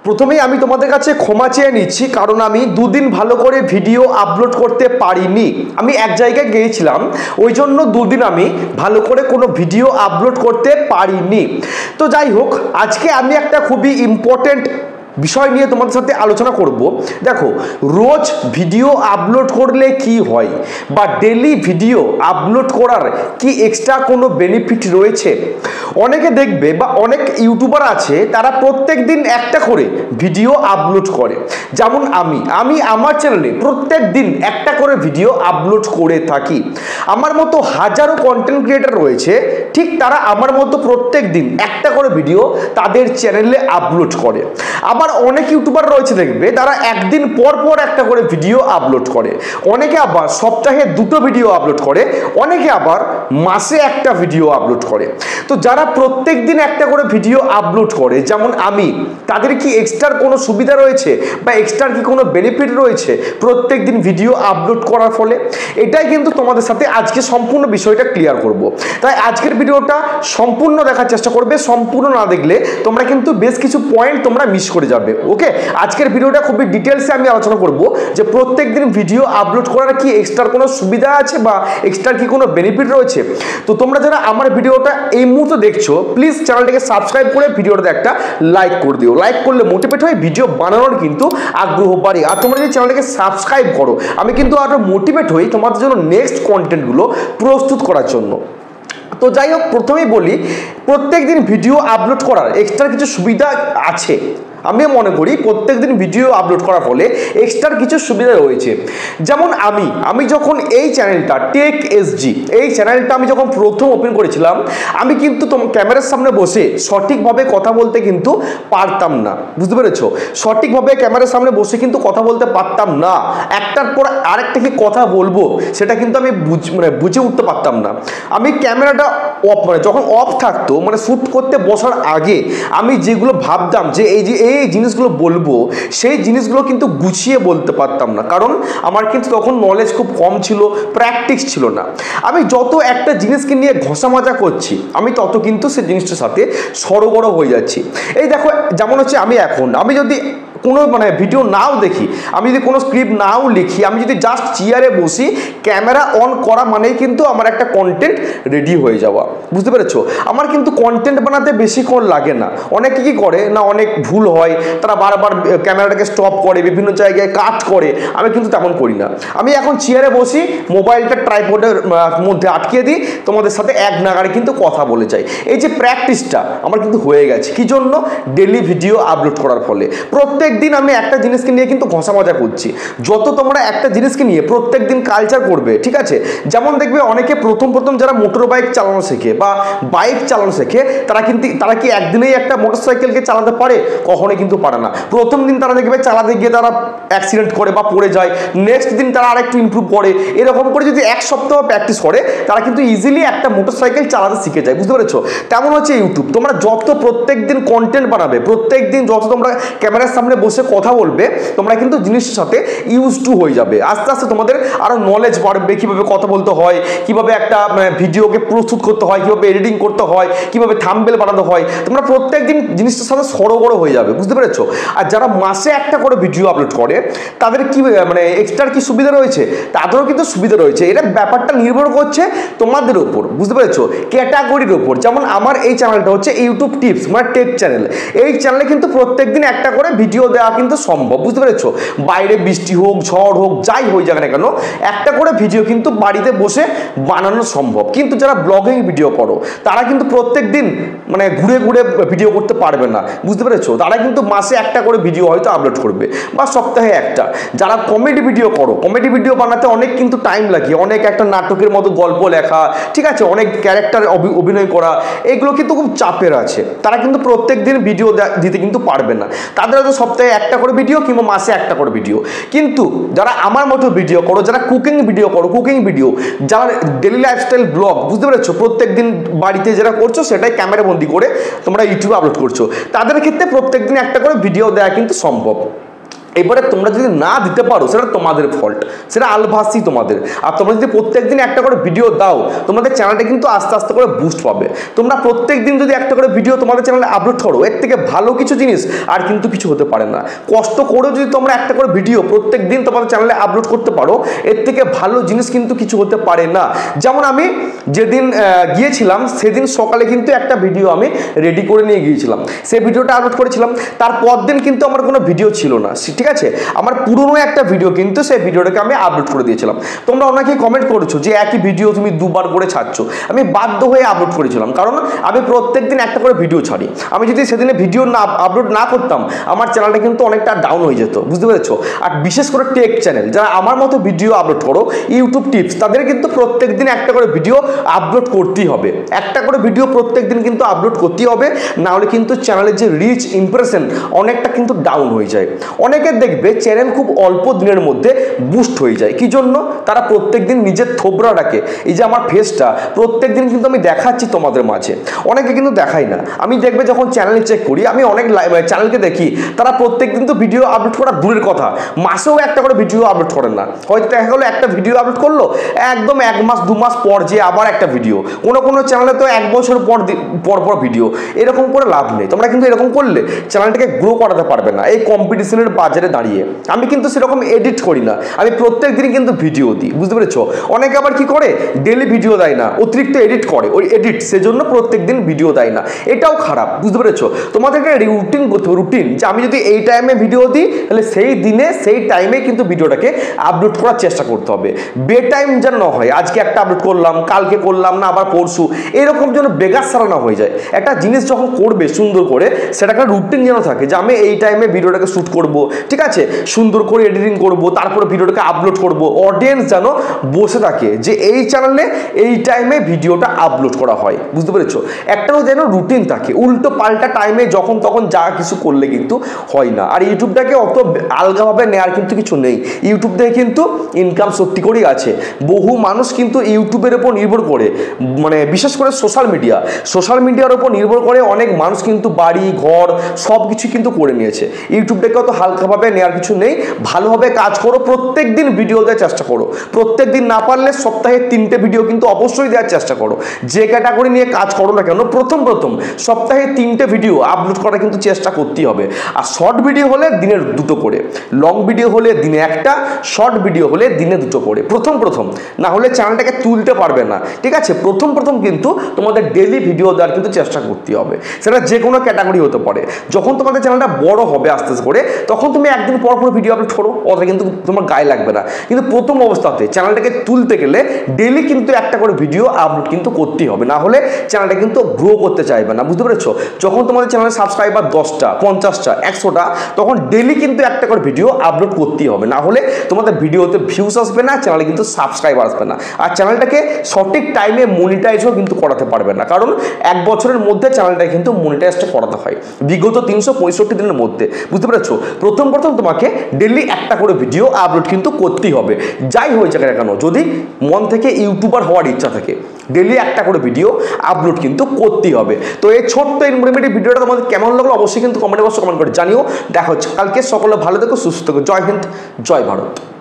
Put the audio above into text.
প্রথমেই আমি তোমাদের কাছে ক্ষমা চেয়ে নিচ্ছি, কারণ আমি দুদিন ভালো করে ভিডিও আপলোড করতে পারিনি। আমি এক জায়গায় গিয়েছিলাম, ওই জন্য দুদিন আমি ভালো করে কোনো ভিডিও আপলোড করতে পারিনি। তো যাই হোক, আজকে আমি একটা খুবই ইম্পর্টেন্ট বিষয় নিয়ে তোমাদের সাথে আলোচনা করব। দেখো, রোজ ভিডিও আপলোড করলে কি হয়, বা ডেলি ভিডিও আপলোড করার কি এক্সট্রা কোনো বেনিফিট রয়েছে। অনেকে দেখবে বা অনেক ইউটিউবার আছে, তারা প্রত্যেক দিন একটা করে ভিডিও আপলোড করে। যেমন আমি আমার চ্যানেলে প্রত্যেক দিন একটা করে ভিডিও আপলোড করে থাকি। আমার মতো হাজারো কন্টেন্ট ক্রিয়েটর রয়েছে, ঠিক তারা আমার মতো প্রত্যেক দিন একটা করে ভিডিও তাদের চ্যানেলে আপলোড করে। আবার অনেক ইউটিউবার রয়েছে দেখবে, তারা একদিন পর পর একটা করে ভিডিও আপলোড করে। অনেকে আবার সপ্তাহে দুটো ভিডিও আপলোড করে, অনেকে আবার মাসে একটা ভিডিও আপলোড করে। তো যারা প্রত্যেক দিন একটা করে ভিডিও আপলোড করে, যেমন আমি, তাদের কি এক্সট্রা কোনো সুবিধা রয়েছে বা এক্সট্রা কি কোনো বেনিফিট রয়েছে প্রত্যেক দিন ভিডিও আপলোড করার ফলে? এটাই কিন্তু তোমাদের সাথে আজকে সম্পূর্ণ বিষয়টা ক্লিয়ার করব। তাই আজকের ভিডিওটা সম্পূর্ণ দেখার চেষ্টা করবে। সম্পূর্ণ না দেখলে তোমরা কিন্তু বেশ কিছু পয়েন্ট তোমরা মিস করে যাবে। ওকে, আজকের ভিডিওটা খুবই ডিটেলসে আমি আলোচনা করব যে প্রত্যেক দিন ভিডিও আপলোড করার কি এক্সট্রা কোনো সুবিধা আছে বা এক্সট্রা কি কোনো বেনিফিট রয়েছে। তো তোমরা যারা আমার ভিডিওটা এই মুহূর্তে দেখছো, প্লিজ চ্যানেলটাকে সাবস্ক্রাইব করে ভিডিওটাতে একটা লাইক করে দিও। লাইক করলে মোটিভেট হয়ে ভিডিও বানানোর কিন্তু আগ্রহ বাড়ে। আর তোমরা যদি চ্যানেলটাকে সাবস্ক্রাইব করো, আমি কিন্তু আরো মোটিভেট হই তোমাদের জন্য নেক্সট কন্টেন্টগুলো প্রস্তুত করার জন্য। তো যাই হোক, প্রথমেই বলি, প্রত্যেক দিন ভিডিও আপলোড করার এক্সট্রা কিছু সুবিধা আছে। আমি মনে করি প্রত্যেক দিন ভিডিও আপলোড করার ফলে এক্সট্রা কিছু সুবিধা রয়েছে। যেমন আমি যখন এই চ্যানেলটা টেক এসজি, এই চ্যানেলটা আমি যখন প্রথম ওপেন করেছিলাম, আমি কিন্তু ক্যামেরার সামনে বসে সঠিকভাবে কথা বলতে কিন্তু পারতাম না। বুঝতে পেরেছো? সঠিকভাবে ক্যামেরার সামনে বসে কিন্তু কথা বলতে পারতাম না। একটার পর আরেকটা কি কথা বলবো সেটা কিন্তু আমি বুঝে উঠতে পারতাম না। আমি ক্যামেরাটা অফ, যখন অফ থাকতো, শ্যুট করতে বসার আগে আমি যেগুলো ভাবতাম যে এই জিনিসগুলো বলবো, সেই জিনিসগুলো কিন্তু গুছিয়ে বলতে পারতাম না, কারণ আমার কিন্তু তখন নলেজ খুব কম ছিল, প্র্যাকটিস ছিল না। আমি যত একটা জিনিসকে নিয়ে ঘষা মাজা করছি, আমি তত কিন্তু সেই জিনিসটার সাথে সরগড় হয়ে যাচ্ছি। এই দেখো, যেমন হচ্ছে আমি যদি কোনো ভিডিও নাও দেখি, আমি যদি কোনো স্ক্রিপ্ট নাও লিখি, আমি যদি জাস্ট চেয়ারে বসি, ক্যামেরা অন করা মানেই কিন্তু আমার একটা কন্টেন্ট রেডি হয়ে যাওয়া। বুঝতে পেরেছো? আমার কিন্তু কন্টেন্ট বানাতে বেশিক্ষণ লাগে না। অনেকে কি করে না, অনেক ভুল হয়, তারা বারবার ক্যামেরাটাকে স্টপ করে, বিভিন্ন জায়গায় কাট করে। আমি কিন্তু তেমন করি না। আমি এখন চেয়ারে বসি, মোবাইলটা ট্রাইপডের মধ্যে আটকে দিই, তোমাদের সাথে এক নাগাড়ে কিন্তু কথা বলে যাই। এই যে প্র্যাকটিসটা আমার কিন্তু হয়ে গেছে, কি জন্য? ডেলি ভিডিও আপলোড করার ফলে। প্রত্যেক দিন আমি একটা জিনিসকে নিয়ে কিন্তু ঘষা মাজা করছি। যত তোমরা একটা জিনিসকে নিয়ে প্রত্যেক দিন কালচার করবে, ঠিক আছে? যেমন দেখবে অনেকে প্রথম যারা মোটর বাইক চালানো শেখে বা বাইক চালানো শেখে, তারা কি একদিনেই একটা মোটরসাইকেলকে চালাতে পারে? কখনোই কিন্তু পারে না। প্রথম দিন তারা দেখবে চালাতে গিয়ে তারা অ্যাক্সিডেন্ট করে বা পড়ে যায়, নেক্সট দিন তারা আরেকটু ইমপ্রুভ করে। এরকম করে যদি এক সপ্তাহ প্র্যাকটিস করে, তারা কিন্তু ইজিলি একটা মোটরসাইকেল চালাতে শিখে যায়। বুঝতে পেরেছো? তেমন হচ্ছে ইউটিউব। তোমরা যত প্রত্যেক দিন কন্টেন্ট বানাবে, প্রত্যেক দিন যত তোমরা ক্যামেরার সামনে বসে কথা বলবে, তোমরা কিন্তু জিনিসের সাথে ইউজ টু হয়ে যাবে। আস্তে আস্তে তোমাদের আরো নলেজ বাড়বে, কিভাবে কথা বলতে হয়, কিভাবে একটা ভিডিওকে প্রস্তুত করতে হয়, কিভাবে এডিটিং করতে হয়, কিভাবে থাম্বনেল বানাতে হয়। তোমরা প্রত্যেক দিন জিনিসটার সাথে সরগড় হয়ে যাবে। বুঝতে পেরেছো? আর যারা মাসে একটা করে ভিডিও আপলোড করে, তাদের কি এক্সট্রা কি সুবিধা রয়েছে? তাদেরও কিন্তু সুবিধা রয়েছে। এটা ব্যাপারটা নির্ভর করছে তোমাদের উপর। বুঝতে পেরেছো? ক্যাটাগরির উপর। যেমন আমার এই চ্যানেলটা হচ্ছে ইউটিউব টিপস, টেক চ্যানেল। এই চ্যানেলে কিন্তু প্রত্যেক দিন একটা করে ভিডিও দেওয়া কিন্তু সম্ভব। বুঝতে পেরেছো? বাইরে বৃষ্টি হোক, ঝড় হোক, যাই হয়ে যাক না কেন, একটা করে ভিডিও কিন্তু বাড়িতে বসে বানানো সম্ভব। কিন্তু যারা ব্লগিং ভিডিও করো, তারা কিন্তু প্রত্যেক দিন ঘুরে ঘুরে ভিডিও করতে পারবে না। বুঝতে পেরেছো? তারা কিন্তু মাসে একটা করে ভিডিও হয়তো আপলোড করবে, বা সপ্তাহে একটা। যারা কমেডি ভিডিও করো, কমেডি ভিডিও বানাতে অনেক কিন্তু টাইম লাগে, অনেক একটা নাটকের মতো গল্প লেখা, ঠিক আছে, অনেক ক্যারেক্টার অভিনয় করা, এগুলো কিন্তু খুব চাপের আছে। তারা কিন্তু প্রত্যেক দিন ভিডিও দিতে কিন্তু পারবে না। তাদের হয়তো সপ্তাহে একটা করে ভিডিও কিংবা মাসে একটা করে ভিডিও। কিন্তু যারা আমার মতো ভিডিও করো, যারা কুকিং ভিডিও করো, কুকিং ভিডিও, যারা ডেলি লাইফস্টাইল ব্লগ, বুঝতে পেরেছো, প্রত্যেক দিন বাড়িতে যেটা করছো সেটাই ক্যামেরা বন্দি করে তোমরা ইউটিউবে আপলোড করছো, তাদের ক্ষেত্রে প্রত্যেক দিন একটা করে ভিডিও দেওয়া কিন্তু সম্ভব। এবারে তোমরা যদি না দিতে পারো সেটা তোমাদের ফল্ট, সেটা আলভাসি তোমাদের। আর তোমরা যদি প্রত্যেকদিন একটা করে ভিডিও দাও তোমাদের চ্যানেলটা কিন্তু আস্তে আস্তে করে বুস্ট পাবে। তোমরা প্রত্যেকদিন যদি একটা করে ভিডিও তোমাদের চ্যানেলে আপলোড করো, এর থেকে ভালো কিছু জিনিস আর কিন্তু কিছু হতে পারে না। কষ্ট করেও যদি তোমরা একটা করে ভিডিও প্রত্যেকদিন তোমাদের চ্যানেলে আপলোড করতে পারো, এর থেকে ভালো জিনিস কিন্তু কিছু হতে পারে না। যেমন আমি যেদিন গিয়েছিলাম সেদিন সকালে কিন্তু একটা ভিডিও আমি রেডি করে নিয়ে গিয়েছিলাম, সেই ভিডিওটা আপলোড করেছিলাম। তারপর দিন কিন্তু আমার কোনো ভিডিও ছিল না, ঠিক আছে, আমার পুরনো একটা ভিডিও কিন্তু সেই ভিডিওটাকে আমি আপলোড করে দিয়েছিলাম। তোমরা অনেকেই কমেন্ট করেছো যে একই ভিডিও তুমি দুবার করে ছাড়ছো। আমি বাধ্য হয়ে আপলোড করেছিলাম, কারণ আমি প্রত্যেকদিন একটা করে ভিডিও ছাড়ি। আমি যদি সেদিনে ভিডিও না আপলোড না করতাম আমার চ্যানেলটা কিন্তু অনেকটা ডাউন হয়ে যেত, বুঝতে পেরেছো। আর বিশেষ করে টেক চ্যানেল যারা আমার মতো ভিডিও আপলোড করো, ইউটিউব টিপস, তাদের কিন্তু প্রত্যেকদিন একটা করে ভিডিও আপলোড করতেই হবে। একটা করে ভিডিও প্রত্যেকদিন কিন্তু আপলোড করতেই হবে, না হলে কিন্তু চ্যানেলের যে রিচ ইমপ্রেশন অনেকটা কিন্তু ডাউন হয়ে যায়। অনেকে দেখবে চ্যানেল খুব অল্প দিনের মধ্যে বুস্ট হয়ে যায়, কি জন্য? তারা প্রত্যেকদিন নিজের থোবরাটাকে, এই যে আমার ফেসটা প্রত্যেকদিন কিন্তু আমি দেখাচ্ছি তোমাদের মাঝে, অনেকে কিন্তু দেখাই না। আমি দেখবে যখন চ্যানেল চেক করি, আমি অনেক চ্যানেলকে দেখি তারা প্রত্যেকদিন তো ভিডিও আপলোড করা দূরের কথা, মাসেও একটা করে ভিডিও আপলোড করেন না। হয়তো দেখা গেলো একটা ভিডিও আপলোড করলো, একদম 1 মাস 2 মাস পর যে আবার একটা ভিডিও। কোনো চ্যানেলে তো 1 বছর পর ভিডিও, এরকম করে লাভ নেই। তোমরা কিন্তু এরকম করলে চ্যানেলটাকে গ্রো করাতে পারবে না এই কম্পিটিশনের বাজারে দাঁড়িয়ে। আমি কিন্তু সেরকম এডিট করি না, আমি প্রত্যেক দিনই কিন্তু ভিডিও দিই, বুঝতে পেরেছো। অনেকে আবার কি করে ডেলি ভিডিও দেয় না, অতিরিক্ত এডিট করে, ওই এডিট সেজন্য প্রত্যেক দিন ভিডিও দেয় না, এটাও খারাপ, বুঝতে পেরেছো। তোমাদেরকে রুটিন করতে হবে, রুটিন, যে আমি যদি এই টাইমে ভিডিও দিই তাহলে সেই দিনে সেই টাইমে কিন্তু ভিডিওটাকে আপলোড করার চেষ্টা করতে হবে। বে টাইম যেন না হয়, আজকে একটা আপলোড করলাম কালকে করলাম না আবার পরশু, এরকম যেন বেগার সারা না হয়ে যায়। একটা জিনিস যখন করবে সুন্দর করে, সেটাকে রুটিন যেন থাকে যে আমি এই টাইমে ভিডিওটাকে শ্যুট করব, ঠিক আছে, সুন্দর করে এডিটিং করব, তারপরে ভিডিওটাকে আপলোড করব। অডিয়েন্স যেন বসে থাকে যে এই চ্যানেলে এই টাইমে ভিডিওটা আপলোড করা হয়, বুঝতে পেরেছো। একটাও যেন রুটিন থাকে, উল্টো পাল্টা টাইমে যখন তখন যা কিছু করলে কিন্তু হয় না। আর ইউটিউবটাকে অত আলগাভাবে নেওয়ার কিন্তু কিছু নেই, ইউটিউব থেকে কিন্তু ইনকাম সত্যি করেই আছে। বহু মানুষ কিন্তু ইউটিউবের উপর নির্ভর করে, মানে বিশেষ করে সোশ্যাল মিডিয়ার উপর নির্ভর করে অনেক মানুষ কিন্তু বাড়ি ঘর সব কিছু কিন্তু করে নিয়েছে। ইউটিউবটাকে অত হালকাভাবে নেওয়ার কিছু নেই, ভালোভাবে কাজ করো, প্রত্যেক দিন ভিডিও দেওয়ার চেষ্টা করো। প্রত্যেক দিন না পারলে সপ্তাহে 3টে ভিডিও কিন্তু অবশ্যই দেওয়ার চেষ্টা করো। যে ক্যাটাগরি নিয়ে কাজ করো না কেন, প্রথম সপ্তাহে 3টে ভিডিও আপলোড করার কিন্তু চেষ্টা করতেই হবে। আর শর্ট ভিডিও হলে দিনে 2টো করে, লং ভিডিও হলে দিনে 1টা, শর্ট ভিডিও হলে দিনে 2টো করে প্রথম না হলে চ্যানেলটাকে তুলতে পারবে না, ঠিক আছে। প্রথম কিন্তু তোমাদের ডেইলি ভিডিও দেওয়ার কিন্তু চেষ্টা করতে হবে, সেটা যে কোনো ক্যাটাগরি হতে পারে। যখন তোমাদের চ্যানেলটা বড় হবে আস্তে আস্তে করে, তখন তুমি একদিন পর ভিডিও আপলোড করো, ওটা কিন্তু তোমার গায়ে লাগবে না। কিন্তু প্রথম অবস্থাতে চ্যানেলটাকে তুলতে গেলে ডেইলি কিন্তু একটা করে ভিডিও আপলোড কিন্তু করতেই হবে, না হলে চ্যানেলটা কিন্তু গ্রো করতে চাইবে না, বুঝতে পেরেছো। যখন তোমাদের চ্যানেলের সাবস্ক্রাইবার 10টা 50টা 100টা, তখন ডেইলি কিন্তু একটা করে ভিডিও আপলোড করতেই হবে, না হলে তোমাদের ভিডিওতে ভিউজ আসবে না, চ্যানেলে কিন্তু সাবস্ক্রাইবার আসবে না। আর চ্যানেলটাকে সঠিক টাইমে মনিটাইজও কিন্তু করাতে পারবে না, কারণ 1 বছরের মধ্যে চ্যানেলটা কিন্তু মনিটাইজটা করাতে হয় বিগত 365 দিনের মধ্যে, বুঝতে পেরেছো। প্রথম তোমাকে ডেইলি একটা করে ভিডিও আপলোড কিন্তু করতেই হবে, যাই হয়ে যাক না কেন। যদি মন থেকে ইউটিউবার হওয়ার ইচ্ছা থাকে, ডেইলি একটা করে ভিডিও আপলোড কিন্তু করতেই হবে। তো এই ছোট্ট ইনফরমেটিভ ভিডিওটা তোমাদের কেমন লাগলো অবশ্যই কিন্তু কমেন্ট বক্সে কমেন্ট করে জানিও। দেখা হচ্ছে কালকে, সকলে ভালো থেকো, সুস্থ থেকো। জয় হিন্দ, জয় ভারত।